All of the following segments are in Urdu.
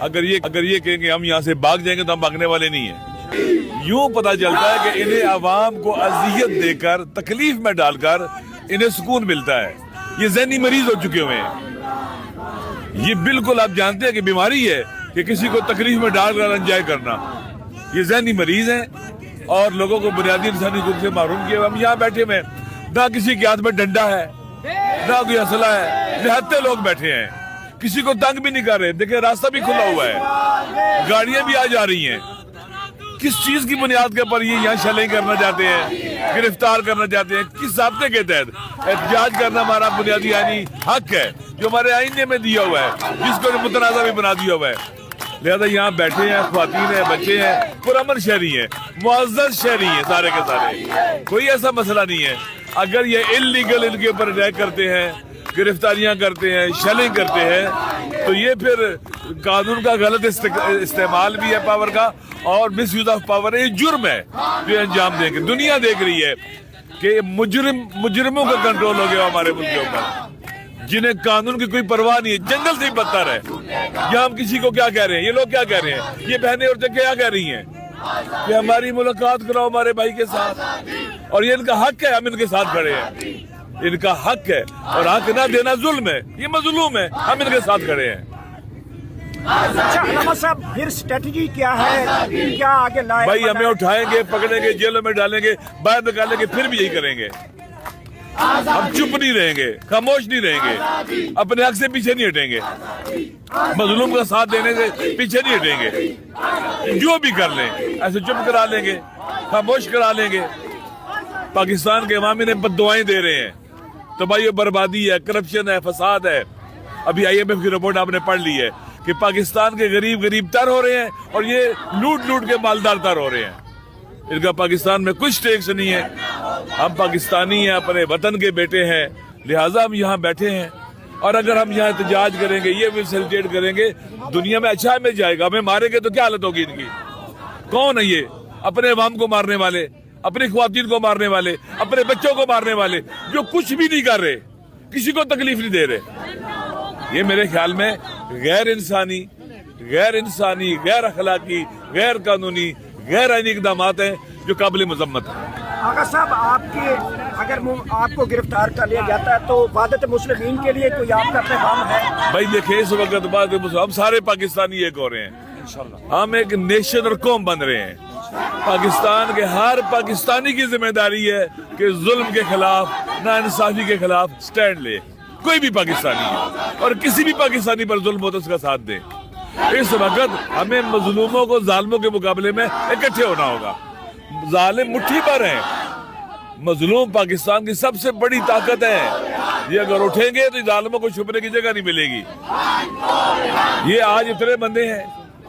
اگر یہ کہیں گے ہم یہاں سے بھاگ جائیں گے تو ہم بھاگنے والے نہیں ہیں. یوں پتہ چلتا ہے کہ انہیں عوام کو اذیت دے کر تکلیف میں ڈال کر انہیں سکون ملتا ہے. یہ ذہنی مریض ہو چکے ہوئے ہیں. یہ بالکل آپ جانتے ہیں کہ بیماری ہے کہ کسی کو تکلیف میں ڈال کر انجوائے کرنا. یہ ذہنی مریض ہیں اور لوگوں کو بنیادی انسانی حقوق سے محروم کیے. ہم یہاں بیٹھے ہوئے نہ کسی کے ہاتھ میں ڈنڈا ہے نہ کوئی اسلحہ ہے. نہتے لوگ بیٹھے ہیں, کسی کو تنگ بھی نہیں کر رہے. دیکھیں راستہ بھی کھلا ہوا ہے, گاڑیاں بھی آ جا رہی ہیں. کس چیز کی بنیاد کے پر یہ یہاں شلیں کرنا چاہتے ہیں, گرفتار کرنا چاہتے ہیں؟ کس ضابطے کے تحت؟ احتجاج کرنا ہمارا بنیادی آئینی حق ہے جو ہمارے آئینے میں دیا ہوا ہے, جس کو متنازع بھی بنا دیا ہوا ہے. لہذا یہاں بیٹھے ہیں, خواتین ہیں, بچے ہیں, پرامن شہری ہیں, معزز شہری ہیں سارے کے سارے. کوئی ایسا مسئلہ نہیں ہے. اگر یہ انلیگل ان کے اوپر اٹیک کرتے ہیں, گرفتاریاں کرتے ہیں, شیلنگ کرتے ہیں, تو یہ پھر قانون کا غلط استعمال بھی ہے پاور کا, اور مس یوز آف پاور ہے. یہ جرم ہے جو انجام دیں گے. دنیا دیکھ رہی ہے کہ مجرموں کا کنٹرول ہو گیا ہمارے ملک کے اوپر, جنہیں قانون کی کوئی پرواہ نہیں ہے. جنگل سے ہی بدتر ہے. یہاں ہم کسی کو کیا کہہ رہے ہیں, یہ لوگ کیا کہہ رہے ہیں, یہ بہنیں عورتیں کیا کہہ رہی ہیں کہ ہماری ملاقات کراؤ ہمارے بھائی کے ساتھ, اور یہ ان کا حق ہے, ہم ان کے ساتھ کھڑے ہیں. ان کا حق ہے, اور حق نہ دینا ظلم ہے. یہ مظلوم ہے, ہم ان کے ساتھ کھڑے ہیں. اچھا علامہ صاحب, پھر اسٹریٹجی کیا ہے, کیا آگے لائے؟ بھائی ہمیں اٹھائیں گے, پکڑیں گے, جیلوں میں ڈالیں گے, باہر نکالیں گے, پھر بھی یہی کریں گے. ہم چپ نہیں رہیں گے, خاموش نہیں رہیں گے, اپنے حق سے پیچھے نہیں ہٹیں گے, مظلوم کا ساتھ دینے سے پیچھے نہیں ہٹیں گے. جو بھی کر لیں ایسے چپ کرا لیں گے, خاموش کرا لیں گے. پاکستان کے عوام انہیں بد دعائیں دے رہے ہیں. تباہی و بربادی ہے, کرپشن ہے, فساد ہے. ابھی IMF کی رپورٹ آپ نے پڑھ لی ہے کہ پاکستان کے غریب تر ہو رہے ہیں, اور یہ لوٹ کے مالدار تر ہو رہے ہیں. ان کا پاکستان میں کچھ ٹیکس نہیں ہے. ہم پاکستانی ہیں, اپنے وطن کے بیٹے ہیں, لہٰذا ہم یہاں بیٹھے ہیں. اور اگر ہم یہاں احتجاج کریں گے, یہ فیسیلیٹیٹ کریں گے, دنیا میں اچھا میں جائے گا. ہمیں ماریں گے تو کیا حالت ہوگی ان کی؟ کون ہے یہ اپنے عوام کو مارنے والے, اپنی خواتین کو مارنے والے, اپنے بچوں کو مارنے والے, جو کچھ بھی نہیں کر رہے, کسی کو تکلیف نہیں دے رہے؟ یہ میرے خیال میں غیر انسانی, غیر اخلاقی, غیر قانونی, غیر آئینی اقدامات ہیں جو قابل مذمت ہیں. آقا صاحب, اگر آپ کو گرفتار کر لیا جاتا ہے تو وحدت مسلمین کے لیے کوئی آپ کا پیغام ہے؟ بھائی دیکھیں, اس وقت بعد ہم سارے پاکستانی ایک ہو رہے ہیں. ہم ایک نیشن اور قوم بن رہے ہیں. پاکستان کے ہر پاکستانی کی ذمہ داری ہے کہ ظلم کے خلاف, ناانصافی کے خلاف سٹینڈ لے. کوئی بھی پاکستانی اور کسی بھی پاکستانی پر ظلم ہو تو اس کا ساتھ دے. اس وقت ہمیں مظلوموں کو ظالموں کے مقابلے میں اکٹھے ہونا ہوگا. ظالم مٹھی پر ہیں, مظلوم پاکستان کی سب سے بڑی طاقت ہے. یہ اگر اٹھیں گے تو ظالموں کو چھپنے کی جگہ نہیں ملے گی. یہ آج اتنے بندے ہیں,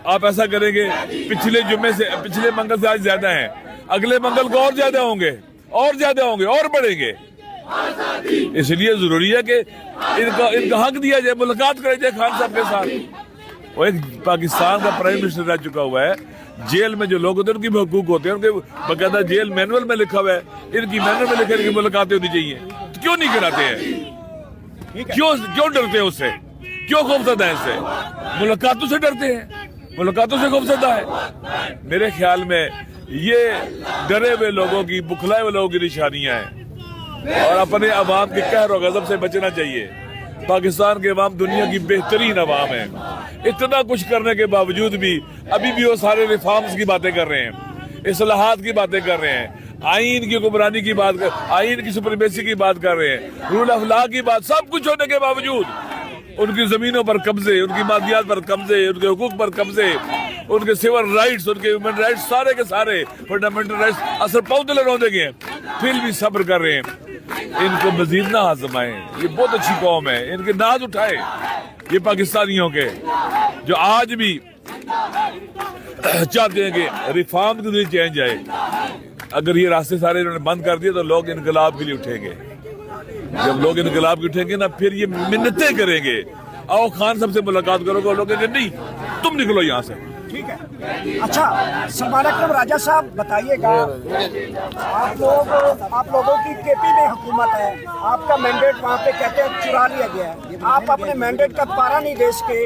آپ ایسا کریں گے پچھلے منگل سے آج زیادہ ہیں, اگلے منگل کو اور زیادہ ہوں گے, اور بڑھیں گے. اس لیے ضروری ہے کہ ان کا حق دیا جائے, ملاقات کرے جائے خان صاحب کے ساتھ. وہ ایک پاکستان کا پرائم منسٹر رہ چکا ہوا ہے. جیل میں جو لوگ ہوتے ہیں ان کی بھی حقوق ہوتے ہیں, ان کے باقاعدہ جیل مینول میں لکھا ہوا ہے, ان کی مینول میں لکھا ہے کہ ملاقاتیں ہونی چاہیے. تو کیوں نہیں کراتے ہیں؟ کیوں ڈرتے ہیں اس سے؟ کیوں خوفزدہ ہیں اس سے؟ ملاقاتوں سے ڈرتے ہیں, ملاقاتوں سے خوفزدہ ہے. میرے خیال میں یہ ڈرے ہوئے لوگوں کی, بکھلائے ہوئے لوگوں کی نشانیاں ہیں, اور اپنے عوام کے قہر و غضب سے بچنا چاہیے. پاکستان کے عوام دنیا کی بہترین عوام ہیں. اتنا کچھ کرنے کے باوجود بھی ابھی بھی وہ سارے ریفارمز کی باتیں کر رہے ہیں, اصلاحات کی باتیں کر رہے ہیں, آئین کی حکمرانی کی بات آئین کی سپریمیسی کی بات کر رہے ہیں, رول آف لا کی بات. سب کچھ ہونے کے باوجود ان کی زمینوں پر قبضے, ان کی مادیات پر قبضے, ان کے حقوق پر قبضے, ان کے سول رائٹس, ان کے ہیومن رائٹس, سارے کے سارے فنڈامنٹل رائٹس اثر پودے روندے گئے ہیں. پھر بھی صبر کر رہے ہیں. ان کو مزید نہ آزمائیں. یہ بہت اچھی قوم ہے, ان کے ناز اٹھائے یہ پاکستانیوں کے, جو آج بھی چاہتے ہیں کہ ریفارم کے لیے چینج آئے. اگر یہ راستے سارے انہوں نے بند کر دیے تو لوگ انقلاب کے لیے اٹھیں گے. جب لوگ انقلاب کے اٹھیں گے نا, پھر یہ منتیں کریں گے, آؤ خان صاحب سے ملاقات کرو گے. لوگ کہیں گے نہیں, تم نکلو یہاں سے. ٹھیک ہے. اچھا سلمان اکرم راجہ صاحب, بتائیے گا, آپ لوگوں کی KP میں حکومت ہے, آپ کا مینڈیٹ وہاں پہ کہتے ہیں چرا لیا گیا ہے, آپ اپنے مینڈیٹ کا پارا نہیں دے سکے,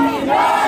Pakistan!